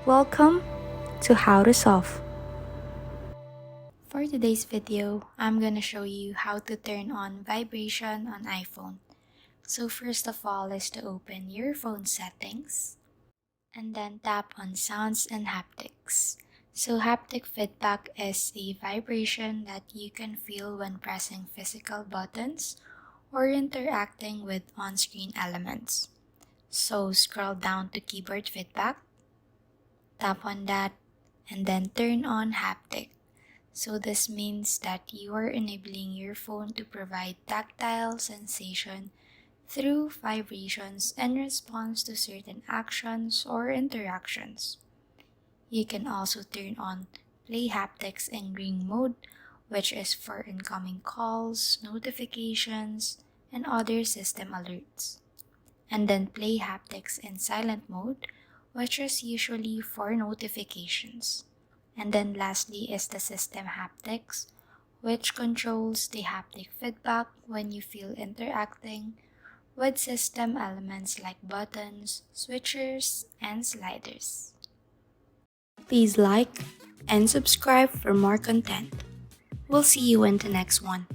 Welcome to How to Solve. For today's video, I'm gonna show you how to turn on vibration on iPhone. So first of all is to open your phone settings and then tap on sounds and haptics. So haptic feedback is a vibration that you can feel when pressing physical buttons or interacting with on-screen elements. So scroll down to keyboard feedback, tap on that, and then turn on haptic. So this means that you are enabling your phone to provide tactile sensation through vibrations in response to certain actions or interactions. You can also turn on play haptics in ring mode, which is for incoming calls, notifications, and other system alerts. And then play haptics in silent mode, which is usually for notifications. And then lastly is the system haptics, which controls the haptic feedback when you feel interacting with system elements like buttons, switchers, and sliders. Please like and subscribe for more content. We'll see you in the next one.